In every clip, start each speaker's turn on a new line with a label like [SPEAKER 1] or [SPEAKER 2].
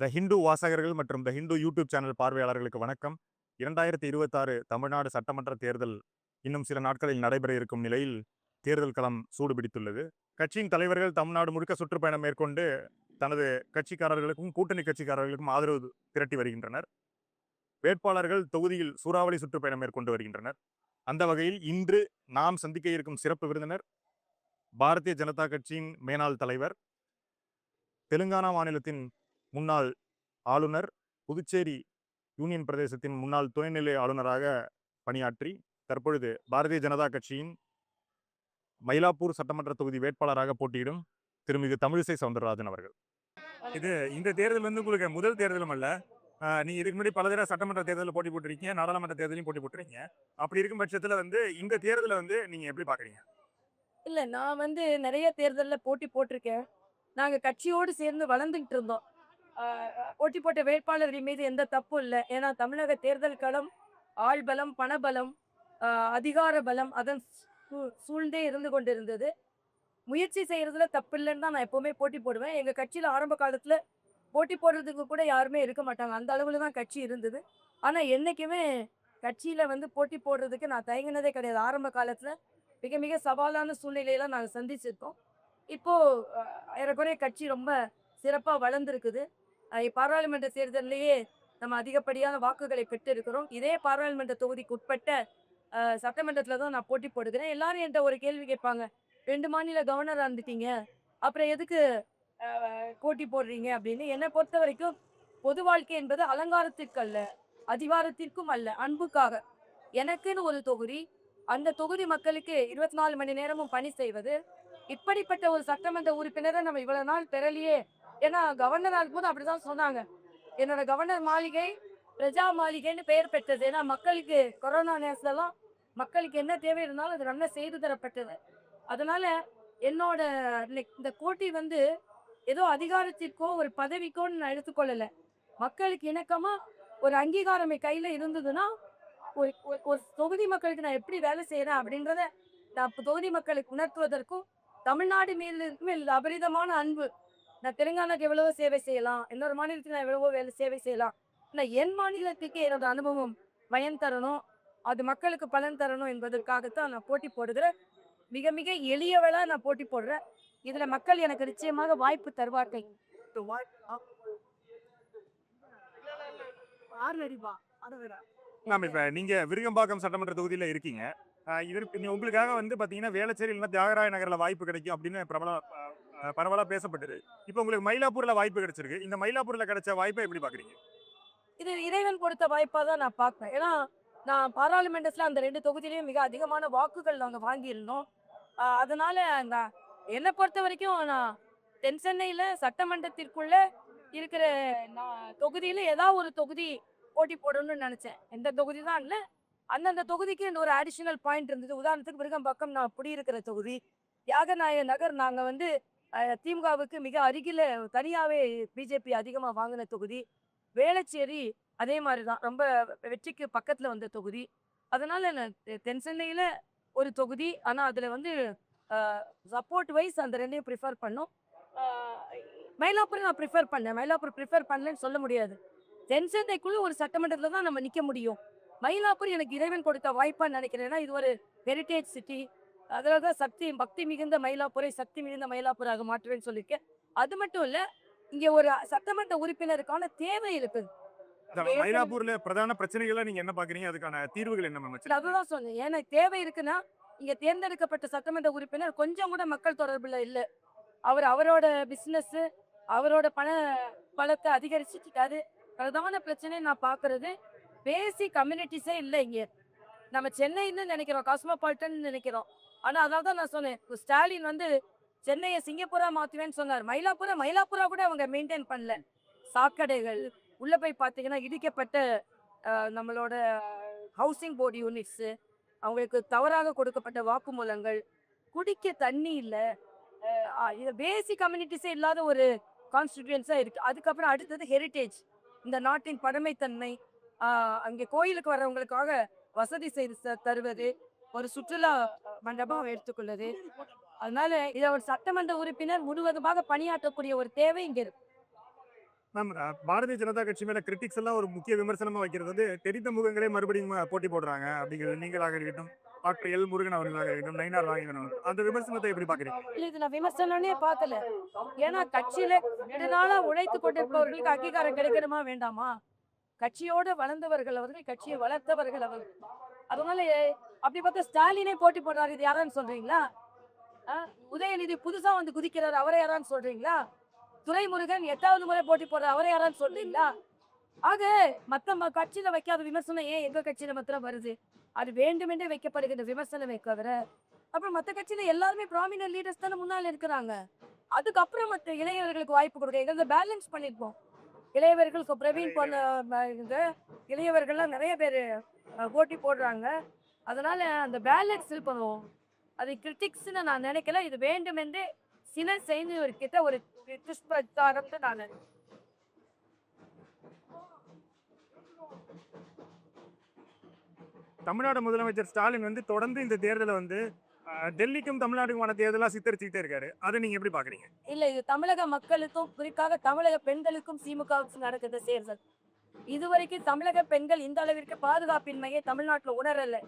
[SPEAKER 1] த ஹிந்து வாசகர்கள் மற்றும் த Hindu YouTube channel பார்வையாளர்களுக்கு வணக்கம். 2026 தமிழ்நாடு சட்டமன்ற தேர்தல் இன்னும் சில நாட்களில் நடைபெற இருக்கும் நிலையில் தேர்தல் களம் சூடுபிடித்துள்ளது. கட்சியின் தலைவர்கள் தமிழ்நாடு முழுக்க சுற்றுப்பயணம் மேற்கொண்டு தனது கட்சிக்காரர்களுக்கும் கூட்டணி கட்சிக்காரர்களுக்கும் ஆதரவு திரட்டி வருகின்றனர். வேட்பாளர்கள் தொகுதியில் சூறாவளி சுற்றுப்பயணம் மேற்கொண்டு வருகின்றனர். அந்த வகையில் இன்று நாம் சந்திக்க இருக்கும் சிறப்பு விருந்தினர் பாரதிய ஜனதா கட்சியின் மேனாள் தலைவர், தெலுங்கானா மாநிலத்தின் முன்னாள் ஆளுநர், புதுச்சேரி யூனியன் பிரதேசத்தின் முன்னாள் துணைநிலை ஆளுநராக பணியாற்றி தற்பொழுது பாரதிய ஜனதா கட்சியின் மயிலாப்பூர் சட்டமன்ற தொகுதி வேட்பாளராக போட்டியிடும் திருமிகு தமிழிசை சவுந்தரராஜன் அவர்கள். இது இந்த தேர்தல் உங்களுக்கு முதல் தேர்தலும் அல்ல. நீங்க இதுக்கு முன்னாடி பல தடவை சட்டமன்ற தேர்தலில் போட்டி போட்டிருக்கீங்க, நாடாளுமன்ற தேர்தலையும் போட்டி போட்டிருக்கீங்க. அப்படி இருக்கும் பட்சத்துல இந்த தேர்தலை நீங்க எப்படி பாக்குறீங்க?
[SPEAKER 2] இல்ல நான் நிறைய தேர்தல்ல போட்டி போட்டிருக்கேன். நாங்க கட்சியோடு சேர்ந்து வளர்ந்துகிட்டு இருந்தோம். போட்டி போட்ட வேட்பாளர்கள் மீது எந்த தப்பும் இல்ல. ஏன்னா தமிழக தேர்தல் களம் ஆள் பலம், பணபலம், அதிகார பலம் அதன் சூழ்ந்தே இருந்து கொண்டிருந்தது. முயற்சி செய்யறதுல தப்பு இல்லைன்னு தான் நான் எப்பவுமே போட்டி போடுவேன். எங்க கட்சியில ஆரம்ப காலத்துல போட்டி போடுறதுக்கு கூட யாருமே இருக்க மாட்டாங்க. அந்த அளவுல தான் கட்சி இருந்தது. ஆனா என்னைக்குமே கட்சியில போட்டி போடுறதுக்கு நான் தயங்கினதே கிடையாது. ஆரம்ப காலத்துல மிக மிக சவாலான சூழ்நிலையெல்லாம் நாங்க சந்திச்சிருக்கோம். இப்போ ஏறக்குறைய கட்சி ரொம்ப சிறப்பா வளர்ந்துருக்குது. பாராளுமன்ற தேர்தலிலேயே நம்ம அதிகப்படியான வாக்குகளை பெற்றிருக்கிறோம். இதே பாராளுமன்ற தொகுதிக்கு உட்பட்ட சட்டமன்றத்துல தான் நான் போட்டி போடுகிறேன். எல்லாரும் என்கிட்ட ஒரு கேள்வி கேட்பாங்க. 2 மாநில கவர்னரா இருந்துட்டீங்க. அப்புறம் எதுக்கு போட்டி போடுறீங்க அப்படின்னு. என்னை பொறுத்த வரைக்கும் பொது வாழ்க்கை என்பது அலங்காரத்திற்கு அல்ல, அதிகாரத்திற்கும் அல்ல, அன்புக்காக. எனக்குன்னு ஒரு தொகுதி, அந்த தொகுதி மக்களுக்கு 24 மணி நேரமும் பணி செய்வது. இப்படிப்பட்ட ஒரு சட்டமன்ற உறுப்பினரை நம்ம இவ்வளவு நாள் பெறலையே. ஏன்னா கவர்னரா இருக்கும்போது அப்படிதான் சொன்னாங்க. என்னோட கவர்னர் மாளிகை பிரஜா மாளிகைன்னு பெயர் பெற்றது. ஏன்னா மக்களுக்கு கொரோனா நேரத்துலலாம் மக்களுக்கு என்ன தேவை இருந்தாலும் அது நல்லா செய்து தரப்பட்டது. அதனால என்னோட இந்த போட்டி ஏதோ அதிகாரத்திற்கோ ஒரு பதவிக்கோன்னு நான் எடுத்துக்கொள்ளல. மக்களுக்கு இணக்கமா ஒரு அங்கீகாரம் என் கையில இருந்ததுன்னா ஒரு ஒரு தொகுதி மக்களுக்கு நான் எப்படி வேலை செய்யறேன் அப்படின்றத நான் தொகுதி மக்களுக்கு உணர்த்துவதற்கும், தமிழ்நாடு மீது இருக்கும் அபரிதமான அன்பு. நான் தெலுங்கானாக்கு எவ்வளவோ சேவை செய்யலாம், இன்னொரு மாநிலத்துக்கு நான் எவ்வளவோ சேவை செய்யலாம். ஆனால் என் மாநிலத்துக்கு என்னோட அனுபவம் பயன் தரணும், அது மக்களுக்கு பலன் தரணும் என்பதற்காகத்தான் நான் போட்டி போடுகிறேன். மிக மிக எளியவளா நான் போட்டி போடுறேன். இதுல மக்கள் எனக்கு நிச்சயமாக வாய்ப்பு தருவார்கள்.
[SPEAKER 1] இப்ப நீங்க விருகம்பாக்கம் சட்டமன்ற தொகுதியில இருக்கீங்க. இதற்கு உங்களுக்காக பாத்தீங்கன்னா வேளச்சேரி இல்லைன்னா தியாகராய நகர்ல வாய்ப்பு கிடைக்கும் அப்படின்னு பரவலா பேசப்பட்டது. இப்ப உங்களுக்கு மயிலாப்பூர்ல வாய்ப்பு கிடைச்சிருக்கு. இந்த மயிலாப்பூர்ல கிடைச்ச வாய்ப்பை எப்படி பாக்குறீங்க?
[SPEAKER 2] இது இறைவன் கொடுத்த வாய்ப்பா தான் நான் பார்ப்பேன். ஏன்னா நான் பாராளுமன்றத்துல அந்த 2 தொகுதியிலையும் மிக அதிகமான வாக்குகள் நாங்க வாங்கியிருந்தோம். அதனால என்னை பொறுத்த வரைக்கும் நான் தென் சென்னையில சட்டமன்றத்திற்குள்ள இருக்கிற தொகுதியில ஏதாவது ஒரு தொகுதி போட்டி போடணும்னு நினைச்சேன். எந்த தொகுதி தான் இல்ல, அந்தந்த தொகுதிக்கு இந்த ஒரு அடிஷனல் பாயிண்ட் இருந்தது. உதாரணத்துக்கு விருகம்பாக்கம் நான் குடியிருக்கிற தொகுதி, தியாகராய நகர் நாங்க திமுகவுக்கு மிக அருகில தனியாவே பிஜேபி அதிகமா வாங்கின தொகுதி, வேளச்சேரி அதே மாதிரிதான் ரொம்ப வெற்றிக்கு பக்கத்துல வந்த தொகுதி. அதனால நான் தென் சென்னையில ஒரு தொகுதி, ஆனா அதுல சப்போர்ட் வைஸ் அந்த 2யும் ப்ரிஃபர் பண்ணோம். மயிலாப்பூர் நான் ப்ரிஃபர் பண்ணேன். மயிலாப்பூர் ப்ரிஃபர் பண்ணலன்னு சொல்ல முடியாது. தென் சென்னைக்குள்ள ஒரு சட்டமன்றத்துல தான் நம்ம நிக்க முடியும். மயிலாப்பூர் எனக்கு இறைவன் கொடுத்த வாய்ப்பான்னு நினைக்கிறேன். ஏன்னா இது ஒரு ஹெரிட்டேஜ் சிட்டி. அதனாலதான் பக்தி மிகுந்த மயிலாப்பூரை சக்தி மிகுந்த மயிலாப்பூராக மாற்றுவேன்னு சொல்லியிருக்கேன். அது மட்டும் இல்ல, இங்க ஒரு சட்டமன்ற உறுப்பினருக்கான தேவை இருக்குது.
[SPEAKER 1] மயிலாப்பூர்ல பிரதான பிரச்சனைகளை நீங்க என்ன பாக்குறீங்க? அதுக்கான தீர்வுகள் என்ன?
[SPEAKER 2] அதுதான் சொன்னேன். ஏன்னா தேவை இருக்குன்னா, இங்க தேர்ந்தெடுக்கப்பட்ட சட்டமன்ற உறுப்பினர் கொஞ்சம் கூட மக்கள் தொடர்புல இல்ல. அவரோட பிசினஸ், அவரோட பலத்தை அதிகரிச்சுட்டாரு. பிரதான பிரச்சனை நான் பாக்குறது பேசிக் கம்யூனிட்டிஸே இல்ல இங்க. நம்ம சென்னைன்னு நினைக்கிறோம், காஸ்மோபாலிட்டன் நினைக்கிறோம். ஆனா அதான் நான் சொன்னேன், ஸ்டாலின் சென்னையை சிங்கப்பூரா மாத்துவேன்னு சொன்னார். மயிலாப்பூரா கூட அவங்க மெயின்டைன் பண்ணல. சாக்கடைகள் உள்ள போய் பார்த்தீங்கன்னா இடிக்கப்பட்ட நம்மளோட ஹவுசிங் போர்டு யூனிட்ஸ், அவங்களுக்கு தவறாக கொடுக்கப்பட்ட வாக்குமூலங்கள், குடிக்க தண்ணி இல்லை, இது பேசிக் கம்யூனிட்டிஸே இல்லாத ஒரு கான்ஸ்டிடியூன்ஸா இருக்கு. அதுக்கப்புறம் அடுத்தது ஹெரிட்டேஜ், இந்த நாட்டின் பழமைத்தன்மை, அங்கே கோயிலுக்கு வர்றவங்களுக்காக வசதி செய்து தருவது, ஒரு சுற்றுலா மண்டபம் எடுத்துக்கொள்வது. அதனால இதை ஒரு சட்டமன்ற உறுப்பினர் முழுவதுமாக பணியாற்றக்கூடிய ஒரு தேவை இங்க இருக்கு.
[SPEAKER 1] மேம், பாரதிய ஜனதா கட்சி மேல கிரிட்டிக்ஸ் எல்லாம் ஒரு முக்கிய விமர்சனமா வைக்கிறது வந்து தெரிந்த முகங்களே மறுபடியும் போட்டி போடுறாங்க அப்படிங்கிறது. நீங்களாக இருக்கட்டும், டாக்டர் எல் முருகன் அவர்களாக இருக்கட்டும், நயினார் நாகேந்திரன் அவர்கள். அந்த விமர்சனத்தை எப்படி பாக்குறீங்க?
[SPEAKER 2] இல்ல, இது நான் விமர்சனம்னே பார்க்கல. ஏன்னா கட்சியில நெடுநாளா உழைத்து கொண்டிருப்பவர்களுக்கு அங்கீகாரம் கிடைக்கணுமா வேண்டாமா? கட்சியோடு வளர்ந்தவர்கள் அவர்கள், கட்சியை வளர்த்தவர்கள் அவர்கள். அதனால அப்படி பார்த்தா ஸ்டாலினே போட்டி போடுறாரு, இது யாரான்னு சொல்றீங்களா? உதயநிதி புதுசா வந்து குதிக்கிறாரு, அவரை யாரான்னு சொல்றீங்களா? துரைமுருகன் 8வது முறை போட்டி போடுற அவரை யாரான்னு சொல்றீங்களா? ஆக மத்த கட்சியில வைக்காத விமர்சனம் ஏன் எங்க கட்சியில மாத்திரம் வருது? அது வேண்டுமென்றே வைக்கப்படுகின்ற விமர்சனமே தவிர, அப்புறம் மத்த கட்சியில எல்லாருமே ப்ராமினன்ட் லீடர்ஸ் தானே முன்னால இருக்கிறாங்க. அதுக்கப்புறம் மத்த இளைஞர்களுக்கு வாய்ப்பு கொடுக்க எங்களை பேலன்ஸ் பண்ணிருப்போம். இளையவர்களுக்கு பிரவீன் போன்ற இந்த இளையவர்கள்லாம் நிறைய பேர் போட்டி போடுறாங்க. அதனால அந்த பேலன்ஸ் இருக்கணும். அது கிரிட்டிக்ஸ்னு நான் நினைக்கல. இது வேண்டுமென்றே சிலர் செய்து ஒரு கிட்ட ஒரு துஷ்பிரச்சாரம்னு நான் நினைக்கிறேன்.
[SPEAKER 1] தமிழ்நாடு முதலமைச்சர் ஸ்டாலின் வந்து தொடர்ந்து இந்த தேர்தலை வந்து டெல்லிக்கும் தமிழ்நாட்டுக்குமான தேர்தலா சித்தரிச்சுக்கிட்டே இருக்காரு. அதை நீங்க எப்படி பாக்குறீங்க?
[SPEAKER 2] இல்ல, இது தமிழக மக்களுக்கும் குறிப்பாக தமிழக பெண்களுக்கும் திமுகவுக்கும் நடக்கிற தேர்தல். இதுவரைக்கும் தமிழக பெண்கள் இந்த அளவிற்கு பாதுகாப்பின்மையை தமிழ்நாட்டுல உணரல.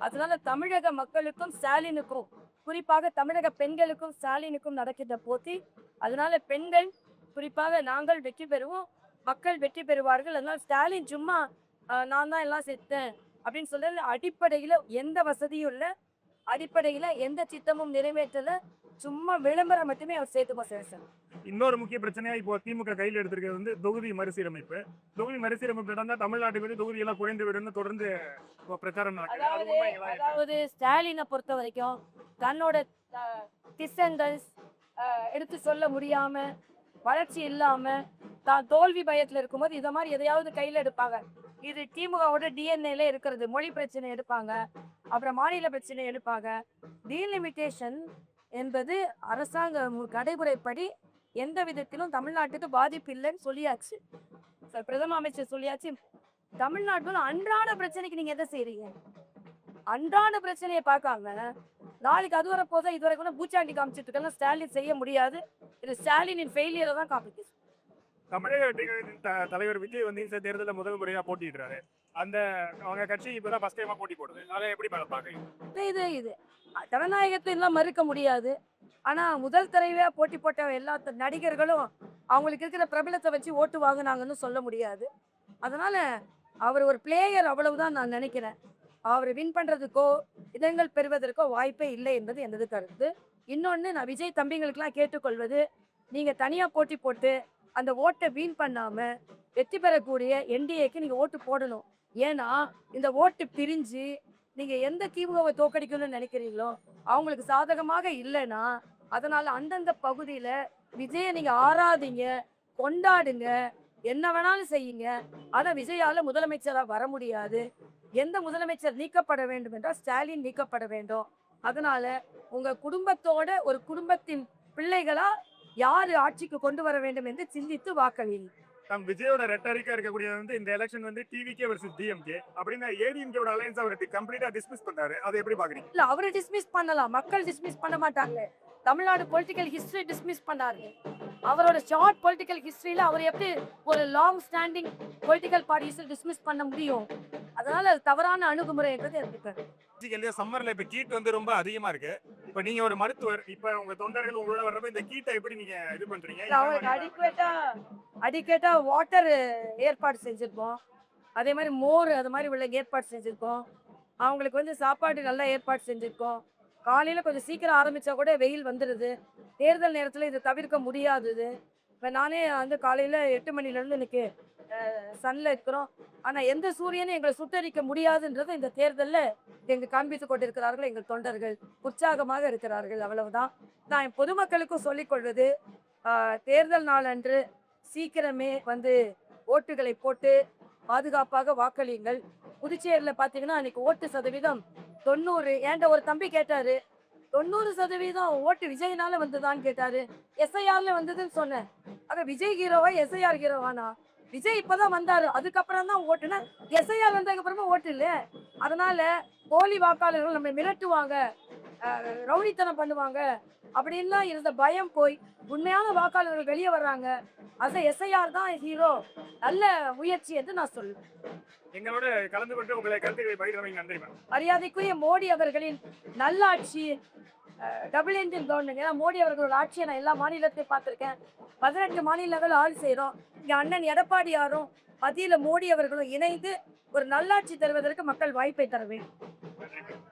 [SPEAKER 2] அதனால தமிழக மக்களுக்கும் ஸ்டாலினுக்கும், குறிப்பாக தமிழக பெண்களுக்கும் ஸ்டாலினுக்கும் நடக்கின்ற போட்டி. அதனால பெண்கள் குறிப்பாக நாங்கள் வெற்றி பெறுவோம், மக்கள் வெற்றி பெறுவார்கள். அதனால ஸ்டாலின் சும்மா நான் தான் எல்லாம் செத்தேன் அப்படின்னு சொல்றது அடிப்படையில எந்த வசதியும் இல்லை, அடிப்படையில எந்த திட்டமும் நிறைவேற்றல, சும்மா விளம்பரம் மட்டுமே அவர் சேர்த்துக்கோ சார்.
[SPEAKER 1] இன்னொரு முக்கிய பிரச்சனையா இப்போ திமுக கையில் எடுத்திருக்கிறது வந்து தொகுதி மறுசீரமைப்பு. தொகுதி மறுசீரமைப்பு நடந்தா தமிழ்நாட்டுக்கு வந்து தொகுதி எல்லாம் குறைந்து விடுன்னு தொடர்ந்து பிரச்சாரம் நடக்குது. அது உண்மைங்களா?
[SPEAKER 2] அதாவது ஸ்டாலினை பொறுத்த வரைக்கும் தன்னோட டிசெண்டன்ஸ் எடுத்து சொல்ல முடியாம, வளர்ச்சி இல்லாம, தான் தோல்வி பயத்துல இருக்கும்போது இத மாதிரி எதையாவது கையில எடுப்பாங்க. இது திமுகவோட டிஎன்ஏல இருக்கிறது. மொழி பிரச்சனை எடுப்பாங்க, அப்புறம் மாநில பிரச்சனை எடுப்பாங்க. டீலிமிட்டேஷன் என்பது அரசாங்க நடைமுறைப்படி எந்த விதத்திலும் தமிழ்நாட்டுக்கு பாதிப்பு இல்லைன்னு சொல்லியாச்சு. பிரதம அமைச்சர் சொல்லியாச்சு. தமிழ்நாட்டுல அன்றாட பிரச்சனைக்கு நீங்க எதை செய்றீங்க? அன்றாட பிரச்சனையை பார்க்காம நாளைக்கு அது வரப்போதா இதுவரை கூட பூச்சாண்டி காமிச்சிட்டு இருக்கலாம். ஸ்டாலின் செய்ய முடியாது. இது ஸ்டாலினின் ஃபெயிலியரை தான் காமிக்குது.
[SPEAKER 1] தமிழக வெற்றிகளின் தலைவர் விஜய் வந்து இந்த தேர்தலில் முதல் முறையா போட்டியிடுறாரு. அந்த அவங்க கட்சி இப்பதான் ஃபர்ஸ்ட் டைமா போட்டி போடுது. அதை எப்படி பாக்குறீங்க?
[SPEAKER 2] இது ஜனநாயகத்தை எல்லாம் மறுக்க முடியாது. ஆனா முதல் தடவையா போட்டி போட்ட எல்லா நடிகர்களும் அவங்களுக்கு இருக்கிற பிரபலத்தை வச்சு ஓட்டு வாங்கினாங்கன்னு சொல்ல முடியாது. அதனால அவர் ஒரு பிளேயர், அவ்வளவுதான் நான் நினைக்கிறேன். அவர் வின் பண்றதுக்கோ இடங்கள் பெறுவதற்கோ வாய்ப்பே இல்லை என்பது எனது கருத்து. இன்னொன்னு, நான் விஜய் தம்பிங்களுக்கெல்லாம் கேட்டுக்கொள்வது, நீங்க தனியா போட்டி போட்டு அந்த ஓட்டை வீண் பண்ணாம வெற்றி பெறக்கூடிய என்டிஏக்கு நீங்க ஓட்டு போடணும். ஏன்னா இந்த ஓட்டு பிரிஞ்சு நீங்க எந்த திமுகவை தோக்கடிக்கணும்னு நினைக்கிறீங்களோ அவங்களுக்கு சாதகமாக இல்லைன்னா, அதனால அந்தந்த பகுதியில விஜயை நீங்க ஆராதிங்க, கொண்டாடுங்க, என்ன வேணாலும் செய்யுங்க. ஆனா விஜயால முதலமைச்சரா வர முடியாது. எந்த முதலமைச்சர் நீக்கப்பட வேண்டும் என்றால் ஸ்டாலின் நீக்கப்பட வேண்டும். அதனால உங்க குடும்பத்தோட ஒரு குடும்பத்தின் பிள்ளைகளா யாரு ஆட்சிக்கு கொண்டு வர வேண்டும் என்று சிந்தித்து வாக்களிங்க.
[SPEAKER 1] விஜயோட ரெட்டரிக்கா இருக்கக்கூடிய வந்து இந்த எலெக்ஷன் வந்து டிவிகே வர்சஸ் டிஎம்கே அப்படின்னு ஏடிஎம்கேவோட அலையன்ஸ் அவர் கம்ப்ளீட்டா டிஸ்மிஸ் பண்ணாரு. அதை எப்படி பாக்குறீங்க?
[SPEAKER 2] இல்ல, அவரை டிஸ்மிஸ் பண்ணலாம், மக்கள் டிஸ்மிஸ் பண்ண மாட்டாங்க. தமிழ்நாடு பொலிட்டிக்கல் ஹிஸ்டரி டிஸ்மிஸ் பண்ணாரு. அவரோட ஷார்ட் பொலிட்டிக்கல் ஹிஸ்டரியில அவர் எப்படி ஒரு long standing political parties dismiss பண்ண முடியும்? அதனால அது தவறான அணுகுமுறைன்றது இருக்கு.
[SPEAKER 1] சம்மர்ல இப்ப ஹீட் வந்து ரொம்ப அதிகமா இருக்கு. இப்ப நீங்க ஒரு மருத்துவர், இப்ப உங்க தொண்டர்கள் உங்களோட வர்றப்ப இந்த ஹீட்டை எப்படி நீங்க இது பண்றீங்க?
[SPEAKER 2] அவங்களுக்கு அடிக்கேட்டா வாட்டர் ஏற்பாடு செஞ்சிருக்கோம். அதே மாதிரி மோர் அது மாதிரி உள்ள ஏற்பாடு செஞ்சிருக்கோம். அவங்களுக்கு வந்து சாப்பாடு நல்லா ஏற்பாடு செஞ்சிருக்கோம். காலையில கொஞ்சம் சீக்கிரம் ஆரம்பிச்சா கூட வெயில் வந்துடுது. தேர்தல் நேரத்தில் இது தவிர்க்க முடியாதது. இப்போ நானே வந்து காலையில் 8 மணிலேருந்து இன்னைக்கு சன்ல இருக்கிறோம். ஆனால் எந்த சூரியனும் எங்களை சுட்டரிக்க முடியாதுன்றது இந்த தேர்தலில் எங்கள் காண்பித்து கொண்டிருக்கிறார்கள். எங்கள் தொண்டர்கள் உற்சாகமாக இருக்கிறார்கள். அவ்வளவுதான். நான் என் பொதுமக்களுக்கும் சொல்லிக்கொள்வது, தேர்தல் நாள் அன்று சீக்கிரமே வந்து ஓட்டுகளை போட்டு பாதுகாப்பாக வாக்களியுங்கள். புதுச்சேரியில் பார்த்தீங்கன்னா அன்னைக்கு ஓட்டு சதவீதம் 90. ஏன்ட ஒரு தம்பி கேட்டாரு, 90% ஓட்டு விஜய்னால வந்ததான்னு கேட்டாரு. எஸ்ஐஆர்ல வந்ததுன்னு சொன்னேன். ஆக விஜய் ஹீரோவா எஸ்ஐஆர் ஹீரோவானா? விஜய் இப்பதான் வந்தாரு, அதுக்கப்புறம் தான் ஓட்டுனா. எஸ்ஐஆர் வந்ததுக்கு அப்புறமா ஓட்டு இல்லை. அதனால போலி வாக்காளர்கள் நம்ம மிரட்டுவாங்க, ரவுடித்தனம் பண்ணுவாங்க அப்படின்லாம் இருந்த பயம் போய் உண்மையான வாக்காளர்கள் வெளியே வர்றாங்க. எஸ்ஐஆர் தான் ஹீரோ. நல்ல முயற்சி என்று நான் சொல்லுவேன்.
[SPEAKER 1] எங்களோட கலந்து கொண்டு உங்களை கருத்துக்களை பகிர்ந்தமைக்கு நன்றி மேம்.
[SPEAKER 2] மரியாதைக்குரிய மோடி அவர்களின் நல்லாட்சி, டபுள் என்ஜின் கவர்மெண்ட். ஏன்னா மோடி அவர்களோட ஆட்சியை நான் எல்லா மாநிலத்தையும் பார்த்துருக்கேன். 18 மாநிலங்கள் ஆள் செய்கிறோம். இங்கே அண்ணன் எடப்பாடியாரும் மத்தியில் மோடி அவர்களும் இணைந்து ஒரு நல்லாட்சி தருவதற்கு மக்கள் வாய்ப்பை தர வேண்டும்.
[SPEAKER 1] நன்றி மேம்.